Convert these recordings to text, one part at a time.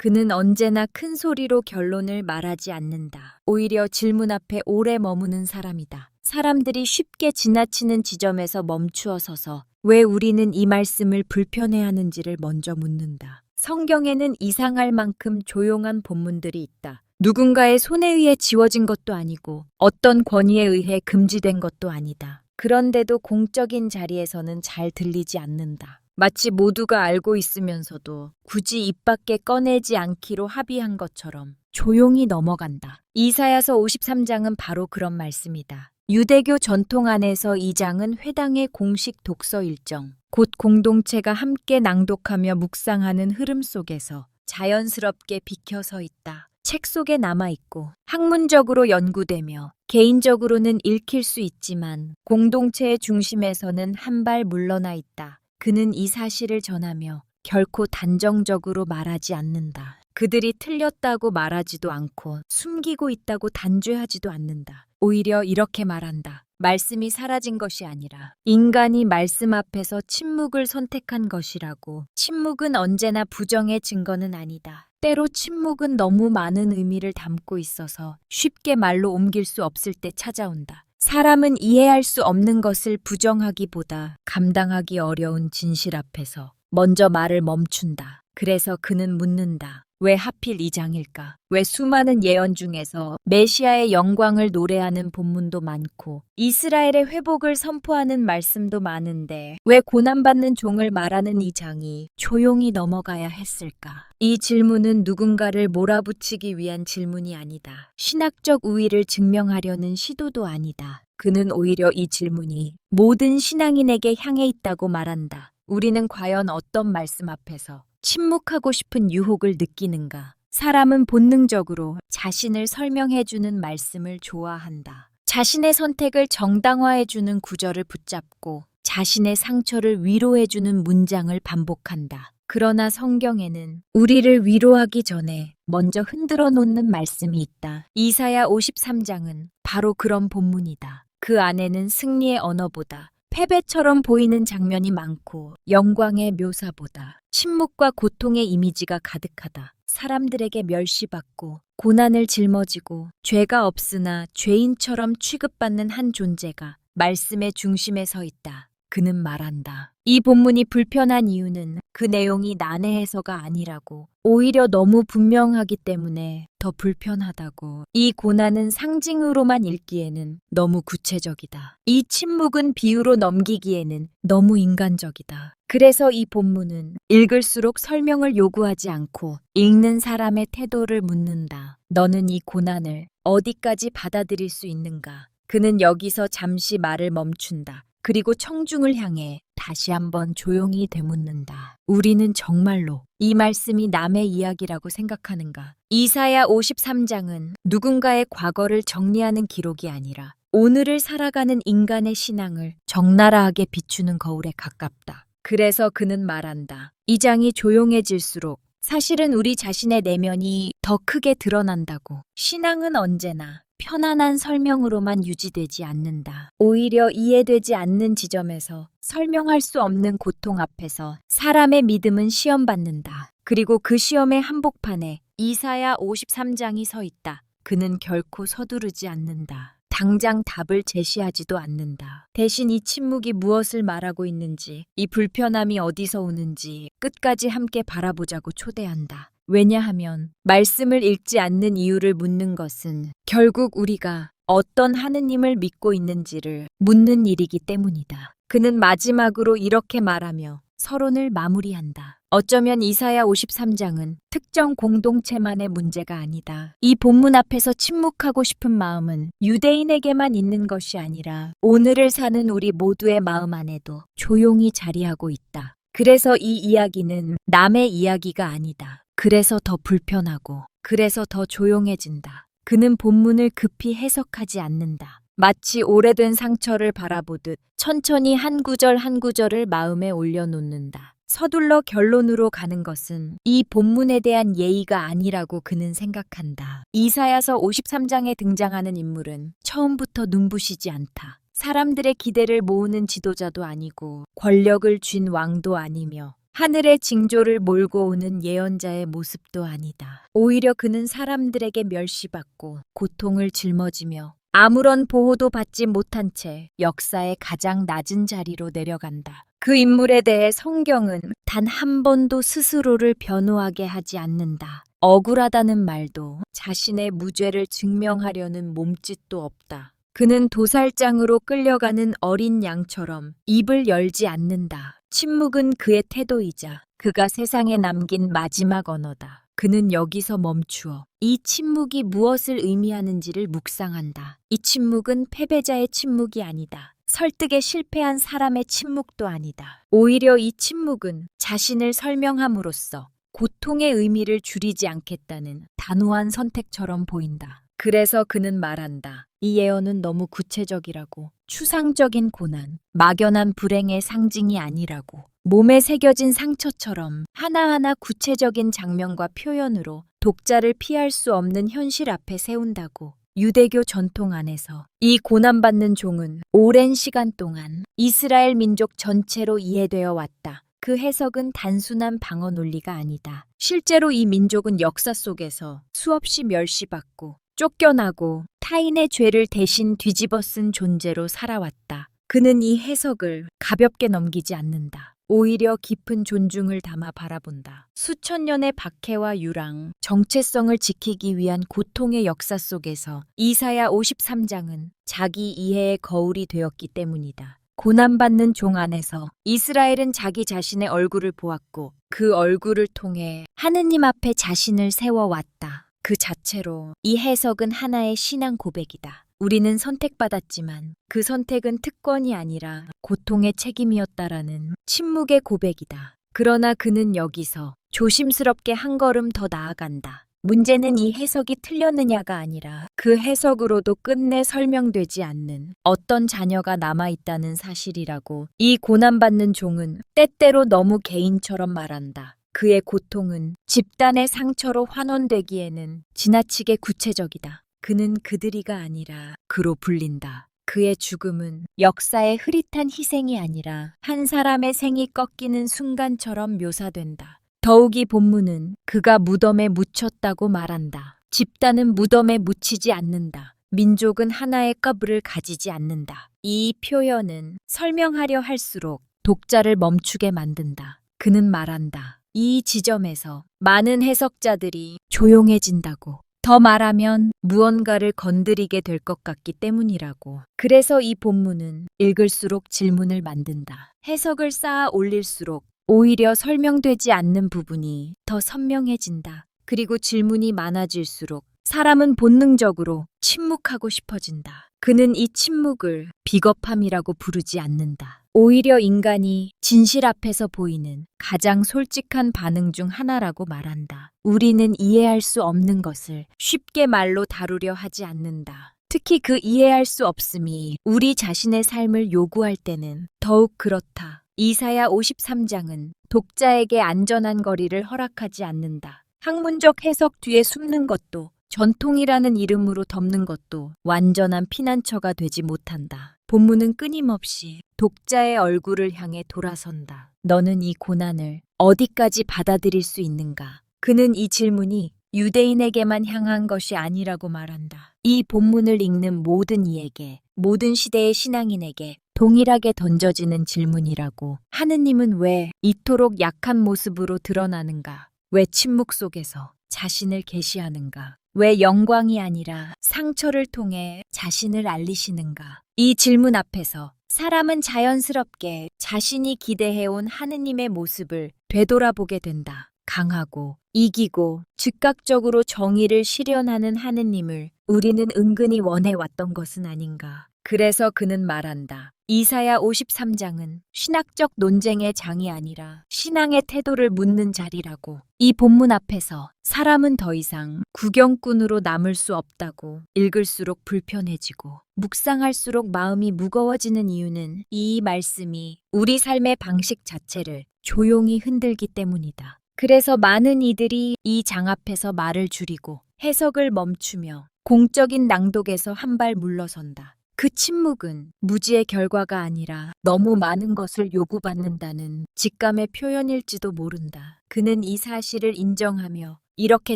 그는 언제나 큰 소리로 결론을 말하지 않는다. 오히려 질문 앞에 오래 머무는 사람이다. 사람들이 쉽게 지나치는 지점에서 멈추어 서서 왜 우리는 이 말씀을 불편해하는지를 먼저 묻는다. 성경에는 이상할 만큼 조용한 본문들이 있다. 누군가의 손에 의해 지워진 것도 아니고 어떤 권위에 의해 금지된 것도 아니다. 그런데도 공적인 자리에서는 잘 들리지 않는다. 마치 모두가 알고 있으면서도 굳이 입 밖에 꺼내지 않기로 합의한 것처럼 조용히 넘어간다. 이사야서 53장은 바로 그런 말씀이다. 유대교 전통 안에서 이 장은 회당의 공식 독서 일정, 곧 공동체가 함께 낭독하며 묵상하는 흐름 속에서 자연스럽게 비켜서 있다. 책 속에 남아있고 학문적으로 연구되며 개인적으로는 읽힐 수 있지만 공동체의 중심에서는 한 발 물러나 있다. 그는 이 사실을 전하며 결코 단정적으로 말하지 않는다. 그들이 틀렸다고 말하지도 않고 숨기고 있다고 단죄하지도 않는다. 오히려 이렇게 말한다. 말씀이 사라진 것이 아니라 인간이 말씀 앞에서 침묵을 선택한 것이라고. 침묵은 언제나 부정의 증거는 아니다. 때로 침묵은 너무 많은 의미를 담고 있어서 쉽게 말로 옮길 수 없을 때 찾아온다. 사람은 이해할 수 없는 것을 부정하기보다 감당하기 어려운 진실 앞에서 먼저 말을 멈춘다. 그래서 그는 묻는다. 왜 하필 이 장일까? 왜 수많은 예언 중에서 메시아의 영광을 노래하는 본문도 많고 이스라엘의 회복을 선포하는 말씀도 많은데 왜 고난받는 종을 말하는 이 장이 조용히 넘어가야 했을까? 이 질문은 누군가를 몰아붙이기 위한 질문이 아니다. 신학적 우위를 증명하려는 시도도 아니다. 그는 오히려 이 질문이 모든 신앙인에게 향해 있다고 말한다. 우리는 과연 어떤 말씀 앞에서 침묵하고 싶은 유혹을 느끼는가? 사람은 본능적으로 자신을 설명해주는 말씀을 좋아한다. 자신의 선택을 정당화해주는 구절을 붙잡고 자신의 상처를 위로해주는 문장을 반복한다. 그러나 성경에는 우리를 위로하기 전에 먼저 흔들어 놓는 말씀이 있다. 이사야 53장은 바로 그런 본문이다. 그 안에는 승리의 언어보다 패배처럼 보이는 장면이 많고 영광의 묘사보다 침묵과 고통의 이미지가 가득하다. 사람들에게 멸시받고 고난을 짊어지고 죄가 없으나 죄인처럼 취급받는 한 존재가 말씀의 중심에 서 있다. 그는 말한다. 이 본문이 불편한 이유는 그 내용이 난해해서가 아니라고. 오히려 너무 분명하기 때문에 더 불편하다고. 이 고난은 상징으로만 읽기에는 너무 구체적이다. 이 침묵은 비유로 넘기기에는 너무 인간적이다. 그래서 이 본문은 읽을수록 설명을 요구하지 않고 읽는 사람의 태도를 묻는다. 너는 이 고난을 어디까지 받아들일 수 있는가? 그는 여기서 잠시 말을 멈춘다. 그리고 청중을 향해 다시 한번 조용히 되묻는다. 우리는 정말로 이 말씀이 남의 이야기라고 생각하는가? 이사야 53장은 누군가의 과거를 정리하는 기록이 아니라 오늘을 살아가는 인간의 신앙을 적나라하게 비추는 거울에 가깝다. 그래서 그는 말한다. 이 장이 조용해질수록 사실은 우리 자신의 내면이 더 크게 드러난다고. 신앙은 언제나 편안한 설명으로만 유지되지 않는다. 오히려 이해되지 않는 지점에서 설명할 수 없는 고통 앞에서 사람의 믿음은 시험받는다. 그리고 그 시험의 한복판에 이사야 53장이 서 있다. 그는 결코 서두르지 않는다. 당장 답을 제시하지도 않는다. 대신 이 침묵이 무엇을 말하고 있는지, 이 불편함이 어디서 오는지 끝까지 함께 바라보자고 초대한다. 왜냐하면 말씀을 읽지 않는 이유를 묻는 것은 결국 우리가 어떤 하느님을 믿고 있는지를 묻는 일이기 때문이다. 그는 마지막으로 이렇게 말하며 서론을 마무리한다. 어쩌면 이사야 53장은 특정 공동체만의 문제가 아니다. 이 본문 앞에서 침묵하고 싶은 마음은 유대인에게만 있는 것이 아니라 오늘을 사는 우리 모두의 마음 안에도 조용히 자리하고 있다. 그래서 이 이야기는 남의 이야기가 아니다. 그래서 더 불편하고, 그래서 더 조용해진다. 그는 본문을 급히 해석하지 않는다. 마치 오래된 상처를 바라보듯 천천히 한 구절 한 구절을 마음에 올려놓는다. 서둘러 결론으로 가는 것은 이 본문에 대한 예의가 아니라고 그는 생각한다. 이사야서 53장에 등장하는 인물은 처음부터 눈부시지 않다. 사람들의 기대를 모으는 지도자도 아니고 권력을 쥔 왕도 아니며 하늘의 징조를 몰고 오는 예언자의 모습도 아니다. 오히려 그는 사람들에게 멸시받고 고통을 짊어지며 아무런 보호도 받지 못한 채 역사의 가장 낮은 자리로 내려간다. 그 인물에 대해 성경은 단 한 번도 스스로를 변호하게 하지 않는다. 억울하다는 말도 자신의 무죄를 증명하려는 몸짓도 없다. 그는 도살장으로 끌려가는 어린 양처럼 입을 열지 않는다. 침묵은 그의 태도이자 그가 세상에 남긴 마지막 언어다. 그는 여기서 멈추어 이 침묵이 무엇을 의미하는지를 묵상한다. 이 침묵은 패배자의 침묵이 아니다. 설득에 실패한 사람의 침묵도 아니다. 오히려 이 침묵은 자신을 설명함으로써 고통의 의미를 줄이지 않겠다는 단호한 선택처럼 보인다. 그래서 그는 말한다. 이 예언은 너무 구체적이라고. 추상적인 고난, 막연한 불행의 상징이 아니라고. 몸에 새겨진 상처처럼 하나하나 구체적인 장면과 표현으로 독자를 피할 수 없는 현실 앞에 세운다고. 유대교 전통 안에서 이 고난받는 종은 오랜 시간 동안 이스라엘 민족 전체로 이해되어 왔다. 그 해석은 단순한 방어 논리가 아니다. 실제로 이 민족은 역사 속에서 수없이 멸시받고 쫓겨나고 타인의 죄를 대신 뒤집어 쓴 존재로 살아왔다. 그는 이 해석을 가볍게 넘기지 않는다. 오히려 깊은 존중을 담아 바라본다. 수천 년의 박해와 유랑, 정체성을 지키기 위한 고통의 역사 속에서 이사야 53장은 자기 이해의 거울이 되었기 때문이다. 고난받는 종 안에서 이스라엘은 자기 자신의 얼굴을 보았고 그 얼굴을 통해 하느님 앞에 자신을 세워왔다. 그 자체로 이 해석은 하나의 신앙 고백이다. 우리는 선택받았지만 그 선택은 특권이 아니라 고통의 책임이었다라는 침묵의 고백이다. 그러나 그는 여기서 조심스럽게 한 걸음 더 나아간다. 문제는 이 해석이 틀렸느냐가 아니라 그 해석으로도 끝내 설명되지 않는 어떤 자녀가 남아있다는 사실이라고. 이 고난받는 종은 때때로 너무 개인처럼 말한다. 그의 고통은 집단의 상처로 환원되기에는 지나치게 구체적이다. 그는 그들이가 아니라 그로 불린다. 그의 죽음은 역사의 흐릿한 희생이 아니라 한 사람의 생이 꺾이는 순간처럼 묘사된다. 더욱이 본문은 그가 무덤에 묻혔다고 말한다. 집단은 무덤에 묻히지 않는다. 민족은 하나의 꺼브를 가지지 않는다. 이 표현은 설명하려 할수록 독자를 멈추게 만든다. 그는 말한다. 이 지점에서 많은 해석자들이 조용해진다고. 더 말하면 무언가를 건드리게 될 것 같기 때문이라고. 그래서 이 본문은 읽을수록 질문을 만든다. 해석을 쌓아 올릴수록 오히려 설명되지 않는 부분이 더 선명해진다. 그리고 질문이 많아질수록 사람은 본능적으로 침묵하고 싶어진다. 그는 이 침묵을 비겁함이라고 부르지 않는다. 오히려 인간이 진실 앞에서 보이는 가장 솔직한 반응 중 하나라고 말한다. 우리는 이해할 수 없는 것을 쉽게 말로 다루려 하지 않는다. 특히 그 이해할 수 없음이 우리 자신의 삶을 요구할 때는 더욱 그렇다. 이사야 53장은 독자에게 안전한 거리를 허락하지 않는다. 학문적 해석 뒤에 숨는 것도 전통이라는 이름으로 덮는 것도 완전한 피난처가 되지 못한다. 본문은 끊임없이 독자의 얼굴을 향해 돌아선다. 너는 이 고난을 어디까지 받아들일 수 있는가? 그는 이 질문이 유대인에게만 향한 것이 아니라고 말한다. 이 본문을 읽는 모든 이에게, 모든 시대의 신앙인에게 동일하게 던져지는 질문이라고. 하느님은 왜 이토록 약한 모습으로 드러나는가? 왜 침묵 속에서 자신을 계시하는가? 왜 영광이 아니라 상처를 통해 자신을 알리시는가? 이 질문 앞에서 사람은 자연스럽게 자신이 기대해온 하느님의 모습을 되돌아보게 된다. 강하고 이기고 즉각적으로 정의를 실현하는 하느님을 우리는 은근히 원해왔던 것은 아닌가. 그래서 그는 말한다. 이사야 53장은 신학적 논쟁의 장이 아니라 신앙의 태도를 묻는 자리라고. 이 본문 앞에서 사람은 더 이상 구경꾼으로 남을 수 없다고. 읽을수록 불편해지고 묵상할수록 마음이 무거워지는 이유는 이 말씀이 우리 삶의 방식 자체를 조용히 흔들기 때문이다. 그래서 많은 이들이 이 장 앞에서 말을 줄이고 해석을 멈추며 공적인 낭독에서 한 발 물러선다. 그 침묵은 무지의 결과가 아니라 너무 많은 것을 요구받는다는 직감의 표현일지도 모른다. 그는 이 사실을 인정하며 이렇게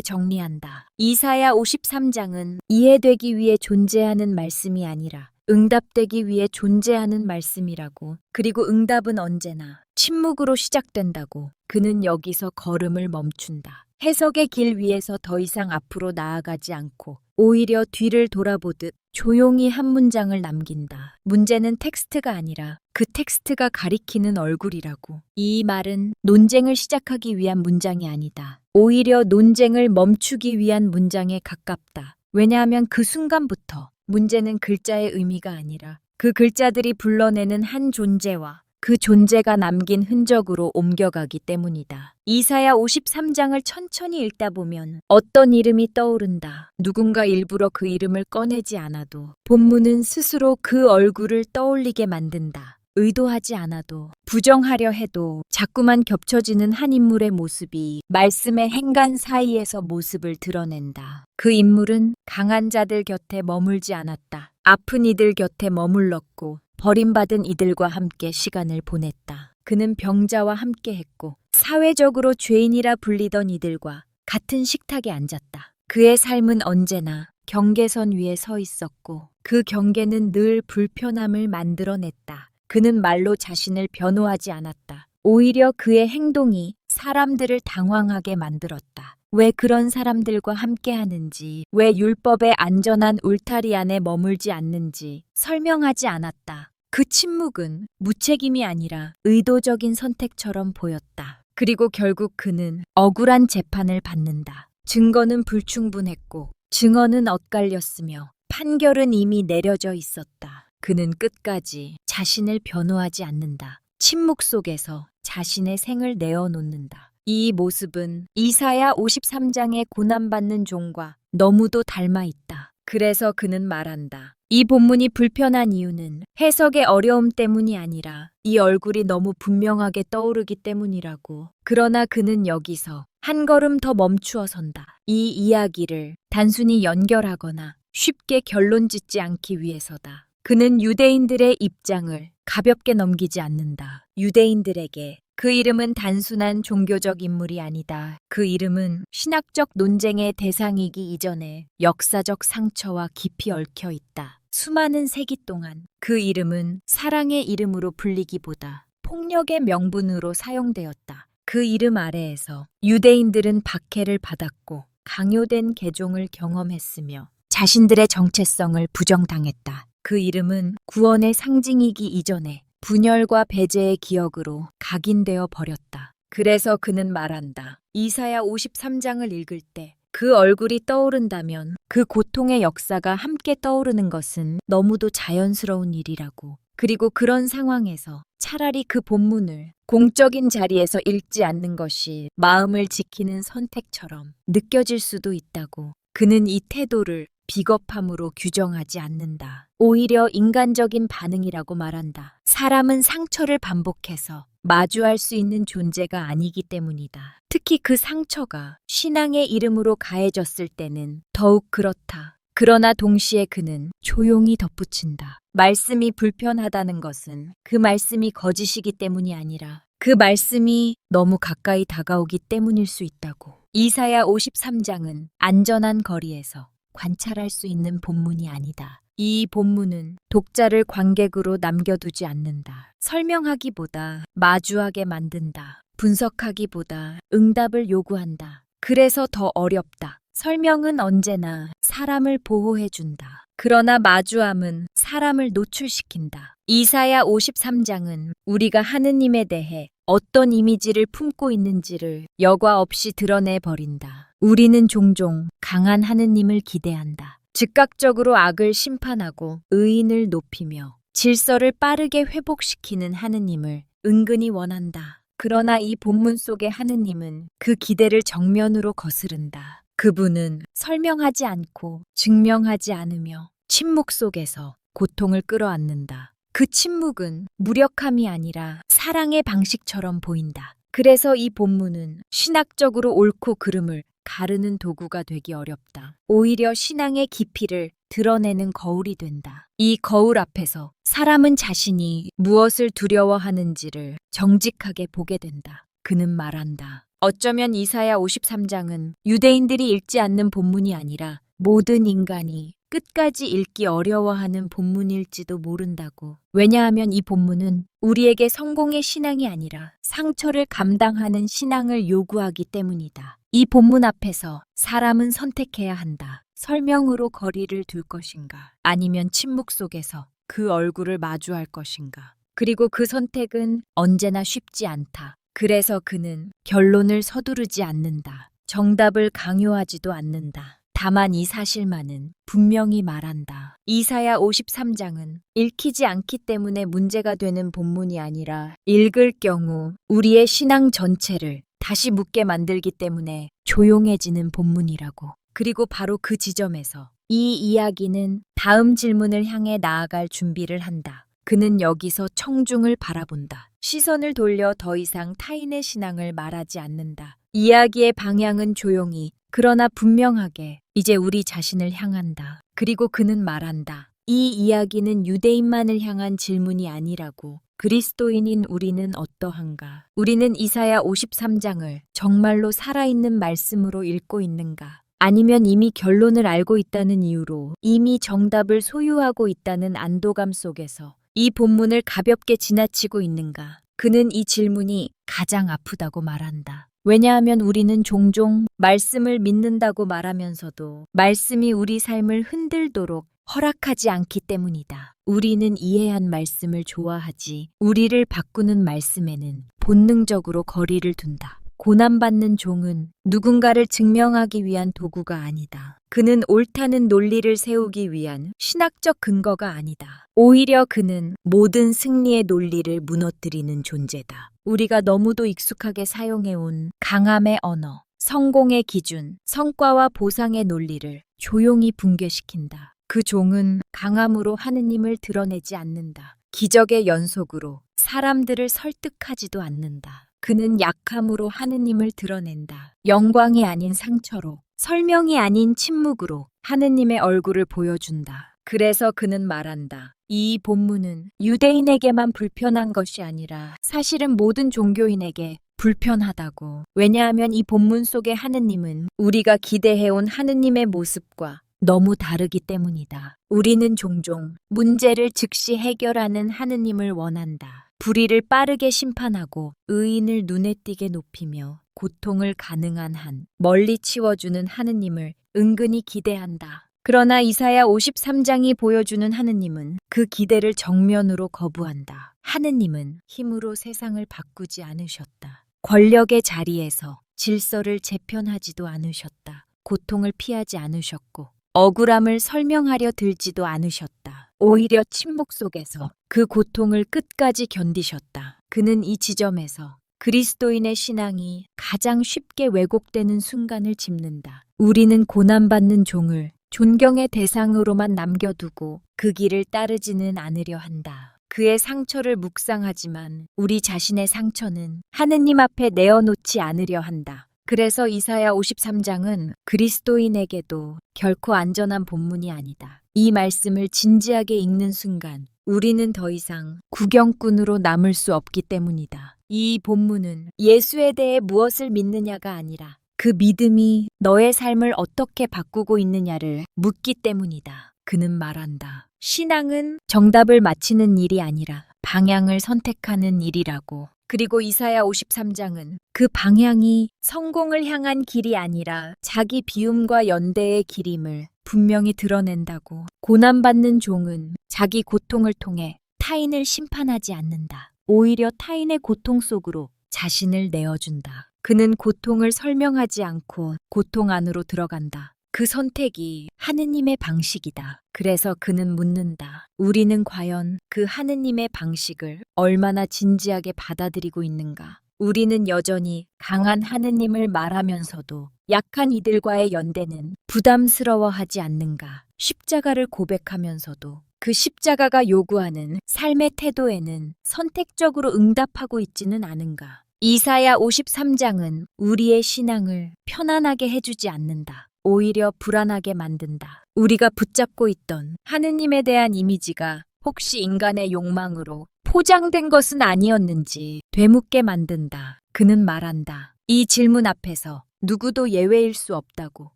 정리한다. 이사야 53장은 이해되기 위해 존재하는 말씀이 아니라 응답되기 위해 존재하는 말씀이라고. 그리고 응답은 언제나 침묵으로 시작된다고. 그는 여기서 걸음을 멈춘다. 해석의 길 위에서 더 이상 앞으로 나아가지 않고 오히려 뒤를 돌아보듯 조용히 한 문장을 남긴다. 문제는 텍스트가 아니라 그 텍스트가 가리키는 얼굴이라고. 이 말은 논쟁을 시작하기 위한 문장이 아니다. 오히려 논쟁을 멈추기 위한 문장에 가깝다. 왜냐하면 그 순간부터 문제는 글자의 의미가 아니라 그 글자들이 불러내는 한 존재와 그 존재가 남긴 흔적으로 옮겨가기 때문이다. 이사야 53장을 천천히 읽다 보면 어떤 이름이 떠오른다. 누군가 일부러 그 이름을 꺼내지 않아도 본문은 스스로 그 얼굴을 떠올리게 만든다. 의도하지 않아도, 부정하려 해도 자꾸만 겹쳐지는 한 인물의 모습이 말씀의 행간 사이에서 모습을 드러낸다. 그 인물은 강한 자들 곁에 머물지 않았다. 아픈 이들 곁에 머물렀고 버림받은 이들과 함께 시간을 보냈다. 그는 병자와 함께 했고 사회적으로 죄인이라 불리던 이들과 같은 식탁에 앉았다. 그의 삶은 언제나 경계선 위에 서 있었고 그 경계는 늘 불편함을 만들어냈다. 그는 말로 자신을 변호하지 않았다. 오히려 그의 행동이 사람들을 당황하게 만들었다. 왜 그런 사람들과 함께 하는지, 왜 율법의 안전한 울타리 안에 머물지 않는지 설명하지 않았다. 그 침묵은 무책임이 아니라 의도적인 선택처럼 보였다. 그리고 결국 그는 억울한 재판을 받는다. 증거는 불충분했고 증언은 엇갈렸으며 판결은 이미 내려져 있었다. 그는 끝까지 자신을 변호하지 않는다. 침묵 속에서 자신의 생을 내어놓는다. 이 모습은 이사야 53장의 고난받는 종과 너무도 닮아 있다. 그래서 그는 말한다. 이 본문이 불편한 이유는 해석의 어려움 때문이 아니라 이 얼굴이 너무 분명하게 떠오르기 때문이라고. 그러나 그는 여기서 한 걸음 더 멈추어 선다. 이 이야기를 단순히 연결하거나 쉽게 결론 짓지 않기 위해서다. 그는 유대인들의 입장을 가볍게 넘기지 않는다. 유대인들에게 그 이름은 단순한 종교적 인물이 아니다. 그 이름은 신학적 논쟁의 대상이기 이전에 역사적 상처와 깊이 얽혀 있다. 수많은 세기 동안 그 이름은 사랑의 이름으로 불리기보다 폭력의 명분으로 사용되었다. 그 이름 아래에서 유대인들은 박해를 받았고 강요된 개종을 경험했으며 자신들의 정체성을 부정당했다. 그 이름은 구원의 상징이기 이전에 분열과 배제의 기억으로 각인되어 버렸다. 그래서 그는 말한다. 이사야 53장을 읽을 때 그 얼굴이 떠오른다면 그 고통의 역사가 함께 떠오르는 것은 너무도 자연스러운 일이라고. 그리고 그런 상황에서 차라리 그 본문을 공적인 자리에서 읽지 않는 것이 마음을 지키는 선택처럼 느껴질 수도 있다고. 그는 이 태도를 비겁함으로 규정하지 않는다. 오히려 인간적인 반응이라고 말한다. 사람은 상처를 반복해서 마주할 수 있는 존재가 아니기 때문이다. 특히 그 상처가 신앙의 이름으로 가해졌을 때는 더욱 그렇다. 그러나 동시에 그는 조용히 덧붙인다. 말씀이 불편하다는 것은 그 말씀이 거짓이기 때문이 아니라 그 말씀이 너무 가까이 다가오기 때문일 수 있다고. 이사야 53장은 안전한 거리에서 관찰할 수 있는 본문이 아니다. 이 본문은 독자를 관객으로 남겨두지 않는다. 설명하기보다 마주하게 만든다. 분석하기보다 응답을 요구한다. 그래서 더 어렵다. 설명은 언제나 사람을 보호해준다. 그러나 마주함은 사람을 노출시킨다. 이사야 53장은 우리가 하느님에 대해 어떤 이미지를 품고 있는지를 여과 없이 드러내버린다. 우리는 종종 강한 하느님을 기대한다. 즉각적으로 악을 심판하고 의인을 높이며 질서를 빠르게 회복시키는 하느님을 은근히 원한다. 그러나 이 본문 속의 하느님은 그 기대를 정면으로 거스른다. 그분은 설명하지 않고 증명하지 않으며 침묵 속에서 고통을 끌어안는다. 그 침묵은 무력함이 아니라 사랑의 방식처럼 보인다. 그래서 이 본문은 신학적으로 옳고 그름을 가르는 도구가 되기 어렵다. 오히려 신앙의 깊이를 드러내는 거울이 된다. 이 거울 앞에서 사람은 자신이 무엇을 두려워하는지를 정직하게 보게 된다. 그는 말한다. 어쩌면 이사야 53장은 유대인들이 읽지 않는 본문이 아니라 모든 인간이 끝까지 읽기 어려워하는 본문일지도 모른다고. 왜냐하면 이 본문은 우리에게 성공의 신앙이 아니라 상처를 감당하는 신앙을 요구하기 때문이다. 이 본문 앞에서 사람은 선택해야 한다. 설명으로 거리를 둘 것인가? 아니면 침묵 속에서 그 얼굴을 마주할 것인가? 그리고 그 선택은 언제나 쉽지 않다. 그래서 그는 결론을 서두르지 않는다. 정답을 강요하지도 않는다. 다만 이 사실만은 분명히 말한다. 이사야 53장은 읽히지 않기 때문에 문제가 되는 본문이 아니라 읽을 경우 우리의 신앙 전체를 다시 묻게 만들기 때문에 조용해지는 본문이라고. 그리고 바로 그 지점에서 이 이야기는 다음 질문을 향해 나아갈 준비를 한다. 그는 여기서 청중을 바라본다. 시선을 돌려 더 이상 타인의 신앙을 말하지 않는다. 이야기의 방향은 조용히 그러나 분명하게 이제 우리 자신을 향한다. 그리고 그는 말한다. 이 이야기는 유대인만을 향한 질문이 아니라고. 그리스도인인 우리는 어떠한가? 우리는 이사야 53장을 정말로 살아있는 말씀으로 읽고 있는가? 아니면 이미 결론을 알고 있다는 이유로 이미 정답을 소유하고 있다는 안도감 속에서 이 본문을 가볍게 지나치고 있는가? 그는 이 질문이 가장 아프다고 말한다. 왜냐하면 우리는 종종 말씀을 믿는다고 말하면서도 말씀이 우리 삶을 흔들도록 허락하지 않기 때문이다. 우리는 이해한 말씀을 좋아하지 우리를 바꾸는 말씀에는 본능적으로 거리를 둔다. 고난받는 종은 누군가를 증명하기 위한 도구가 아니다. 그는 옳다는 논리를 세우기 위한 신학적 근거가 아니다. 오히려 그는 모든 승리의 논리를 무너뜨리는 존재다. 우리가 너무도 익숙하게 사용해온 강함의 언어, 성공의 기준, 성과와 보상의 논리를 조용히 붕괴시킨다. 그 종은 강함으로 하느님을 드러내지 않는다. 기적의 연속으로 사람들을 설득하지도 않는다. 그는 약함으로 하느님을 드러낸다. 영광이 아닌 상처로, 설명이 아닌 침묵으로 하느님의 얼굴을 보여준다. 그래서 그는 말한다. 이 본문은 유대인에게만 불편한 것이 아니라 사실은 모든 종교인에게 불편하다고. 왜냐하면 이 본문 속의 하느님은 우리가 기대해온 하느님의 모습과 너무 다르기 때문이다. 우리는 종종 문제를 즉시 해결하는 하느님을 원한다. 불의를 빠르게 심판하고 의인을 눈에 띄게 높이며 고통을 가능한 한 멀리 치워주는 하느님을 은근히 기대한다. 그러나 이사야 53장이 보여주는 하느님은 그 기대를 정면으로 거부한다. 하느님은 힘으로 세상을 바꾸지 않으셨다. 권력의 자리에서 질서를 재편하지도 않으셨다. 고통을 피하지 않으셨고 억울함을 설명하려 들지도 않으셨다. 오히려 침묵 속에서 그 고통을 끝까지 견디셨다. 그는 이 지점에서 그리스도인의 신앙이 가장 쉽게 왜곡되는 순간을 짚는다. 우리는 고난받는 종을 존경의 대상으로만 남겨두고 그 길을 따르지는 않으려 한다. 그의 상처를 묵상하지만 우리 자신의 상처는 하느님 앞에 내어놓지 않으려 한다. 그래서 이사야 53장은 그리스도인에게도 결코 안전한 본문이 아니다. 이 말씀을 진지하게 읽는 순간 우리는 더 이상 구경꾼으로 남을 수 없기 때문이다. 이 본문은 예수에 대해 무엇을 믿느냐가 아니라 그 믿음이 너의 삶을 어떻게 바꾸고 있느냐를 묻기 때문이다. 그는 말한다. 신앙은 정답을 맞히는 일이 아니라 방향을 선택하는 일이라고. 그리고 이사야 53장은 그 방향이 성공을 향한 길이 아니라 자기 비움과 연대의 길임을 분명히 드러낸다고. 고난받는 종은 자기 고통을 통해 타인을 심판하지 않는다. 오히려 타인의 고통 속으로 자신을 내어준다. 그는 고통을 설명하지 않고 고통 안으로 들어간다. 그 선택이 하느님의 방식이다. 그래서 그는 묻는다. 우리는 과연 그 하느님의 방식을 얼마나 진지하게 받아들이고 있는가? 우리는 여전히 강한 하느님을 말하면서도 약한 이들과의 연대는 부담스러워하지 않는가? 십자가를 고백하면서도 그 십자가가 요구하는 삶의 태도에는 선택적으로 응답하고 있지는 않은가? 이사야 53장은 우리의 신앙을 편안하게 해주지 않는다. 오히려 불안하게 만든다. 우리가 붙잡고 있던 하느님에 대한 이미지가 혹시 인간의 욕망으로 포장된 것은 아니었는지 되묻게 만든다. 그는 말한다. 이 질문 앞에서 누구도 예외일 수 없다고.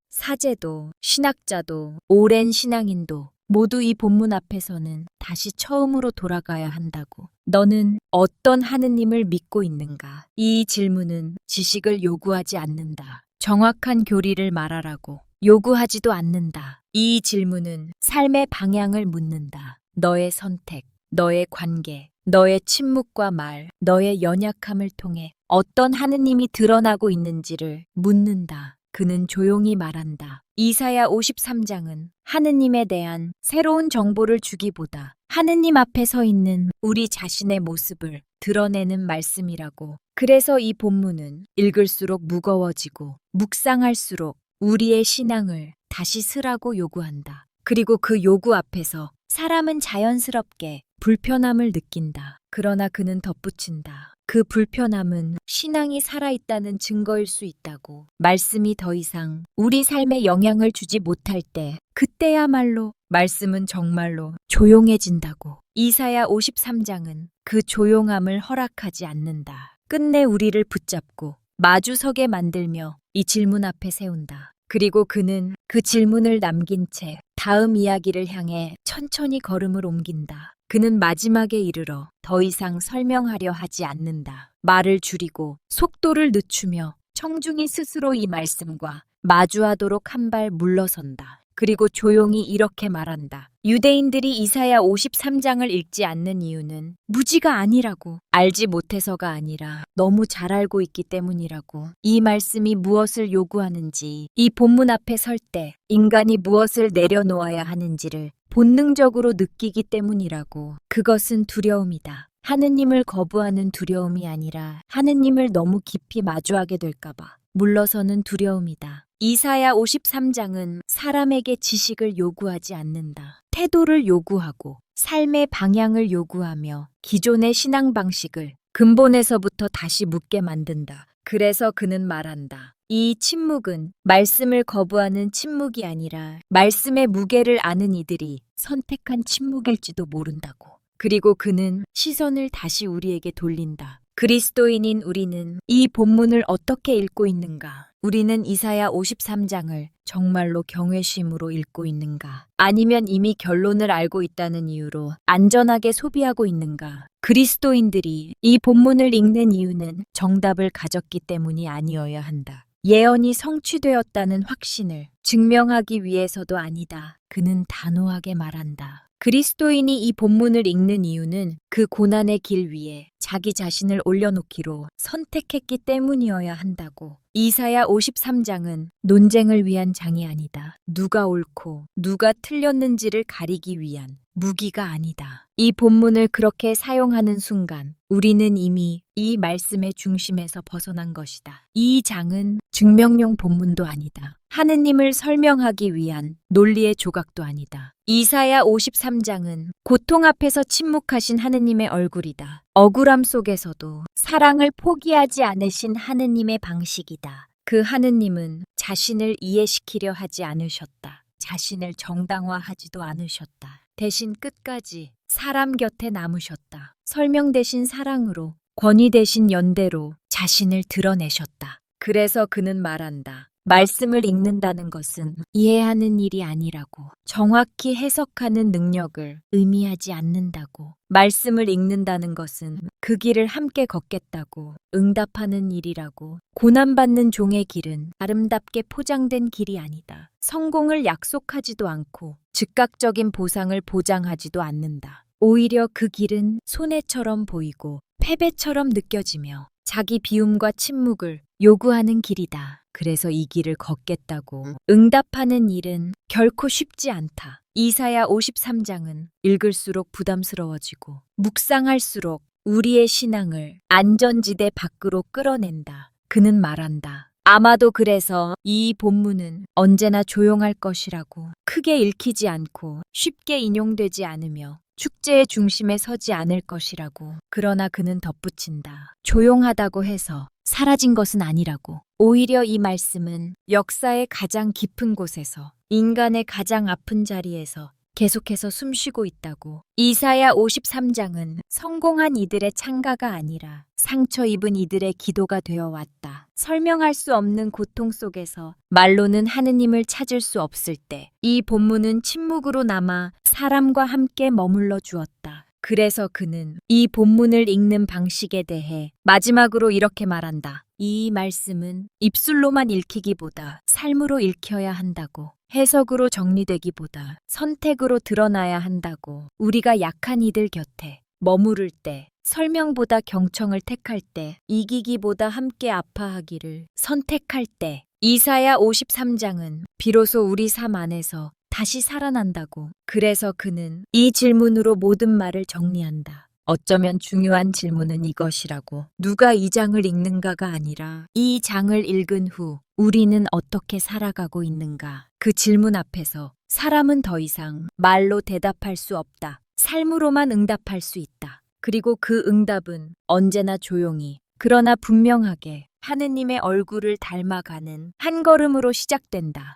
사제도, 신학자도, 오랜 신앙인도 모두 이 본문 앞에서는 다시 처음으로 돌아가야 한다고. 너는 어떤 하느님을 믿고 있는가? 이 질문은 지식을 요구하지 않는다. 정확한 교리를 말하라고 요구하지도 않는다. 이 질문은 삶의 방향을 묻는다. 너의 선택, 너의 관계, 너의 침묵과 말, 너의 연약함을 통해 어떤 하느님이 드러나고 있는지를 묻는다. 그는 조용히 말한다. 이사야 53장은 하느님에 대한 새로운 정보를 주기보다 하느님 앞에 서 있는 우리 자신의 모습을 드러내는 말씀이라고. 그래서 이 본문은 읽을수록 무거워지고 묵상할수록 우리의 신앙을 다시 쓰라고 요구한다. 그리고 그 요구 앞에서 사람은 자연스럽게 불편함을 느낀다. 그러나 그는 덧붙인다. 그 불편함은 신앙이 살아있다는 증거일 수 있다고. 말씀이 더 이상 우리 삶에 영향을 주지 못할 때, 그때야말로 말씀은 정말로 조용해진다고. 이사야 53장은 그 조용함을 허락하지 않는다. 끝내 우리를 붙잡고 마주서게 만들며 이 질문 앞에 세운다. 그리고 그는 그 질문을 남긴 채 다음 이야기를 향해 천천히 걸음을 옮긴다. 그는 마지막에 이르러 더 이상 설명하려 하지 않는다. 말을 줄이고 속도를 늦추며 청중이 스스로 이 말씀과 마주하도록 한 발 물러선다. 그리고 조용히 이렇게 말한다. 유대인들이 이사야 53장을 읽지 않는 이유는 무지가 아니라고. 알지 못해서가 아니라 너무 잘 알고 있기 때문이라고. 이 말씀이 무엇을 요구하는지, 이 본문 앞에 설 때 인간이 무엇을 내려놓아야 하는지를 본능적으로 느끼기 때문이라고. 그것은 두려움이다. 하느님을 거부하는 두려움이 아니라 하느님을 너무 깊이 마주하게 될까봐 물러서는 두려움이다. 이사야 53장은 사람에게 지식을 요구하지 않는다. 태도를 요구하고 삶의 방향을 요구하며 기존의 신앙 방식을 근본에서부터 다시 묻게 만든다. 그래서 그는 말한다. 이 침묵은 말씀을 거부하는 침묵이 아니라 말씀의 무게를 아는 이들이 선택한 침묵일지도 모른다고. 그리고 그는 시선을 다시 우리에게 돌린다. 그리스도인인 우리는 이 본문을 어떻게 읽고 있는가? 우리는 이사야 53장을 정말로 경외심으로 읽고 있는가? 아니면 이미 결론을 알고 있다는 이유로 안전하게 소비하고 있는가? 그리스도인들이 이 본문을 읽는 이유는 정답을 가졌기 때문이 아니어야 한다. 예언이 성취되었다는 확신을 증명하기 위해서도 아니다. 그는 단호하게 말한다. 그리스도인이 이 본문을 읽는 이유는 그 고난의 길 위에 자기 자신을 올려놓기로 선택했기 때문이어야 한다고. 이사야 53장은 논쟁을 위한 장이 아니다. 누가 옳고 누가 틀렸는지를 가리기 위한 무기가 아니다. 이 본문을 그렇게 사용하는 순간 우리는 이미 이 말씀의 중심에서 벗어난 것이다. 이 장은 증명용 본문도 아니다. 하느님을 설명하기 위한 논리의 조각도 아니다. 이사야 53장은 고통 앞에서 침묵하신 하느님의 얼굴이다. 억울함 속에서도 사랑을 포기하지 않으신 하느님의 방식이다. 그 하느님은 자신을 이해시키려 하지 않으셨다. 자신을 정당화하지도 않으셨다. 대신 끝까지 사람 곁에 남으셨다. 설명 대신 사랑으로, 권위 대신 연대로 자신을 드러내셨다. 그래서 그는 말한다. 말씀을 읽는다는 것은 이해하는 일이 아니라고. 정확히 해석하는 능력을 의미하지 않는다고. 말씀을 읽는다는 것은 그 길을 함께 걷겠다고 응답하는 일이라고. 고난받는 종의 길은 아름답게 포장된 길이 아니다. 성공을 약속하지도 않고 즉각적인 보상을 보장하지도 않는다. 오히려 그 길은 손해처럼 보이고 패배처럼 느껴지며 자기 비움과 침묵을 요구하는 길이다. 그래서 이 길을 걷겠다고 응답하는 일은 결코 쉽지 않다. 이사야 53장은 읽을수록 부담스러워지고 묵상할수록 우리의 신앙을 안전지대 밖으로 끌어낸다. 그는 말한다. 아마도 그래서 이 본문은 언제나 조용할 것이라고. 크게 읽히지 않고 쉽게 인용되지 않으며 축제의 중심에 서지 않을 것이라고. 그러나 그는 덧붙인다. 조용하다고 해서 사라진 것은 아니라고. 오히려 이 말씀은 역사의 가장 깊은 곳에서, 인간의 가장 아픈 자리에서 계속해서 숨쉬고 있다고. 이사야 53장은 성공한 이들의 찬가가 아니라 상처 입은 이들의 기도가 되어 왔다. 설명할 수 없는 고통 속에서 말로는 하느님을 찾을 수 없을 때, 이 본문은 침묵으로 남아 사람과 함께 머물러 주었다. 그래서 그는 이 본문을 읽는 방식에 대해 마지막으로 이렇게 말한다. 이 말씀은 입술로만 읽히기보다 삶으로 읽혀야 한다고. 해석으로 정리되기보다 선택으로 드러나야 한다고. 우리가 약한 이들 곁에 머무를 때, 설명보다 경청을 택할 때, 이기기보다 함께 아파하기를 선택할 때, 이사야 53장은 비로소 우리 삶 안에서 다시 살아난다고. 그래서 그는 이 질문으로 모든 말을 정리한다. 어쩌면 중요한 질문은 이것이라고. 누가 이 장을 읽는가가 아니라 이 장을 읽은 후 우리는 어떻게 살아가고 있는가. 그 질문 앞에서 사람은 더 이상 말로 대답할 수 없다. 삶으로만 응답할 수 있다. 그리고 그 응답은 언제나 조용히, 그러나 분명하게 하느님의 얼굴을 닮아가는 한 걸음으로 시작된다.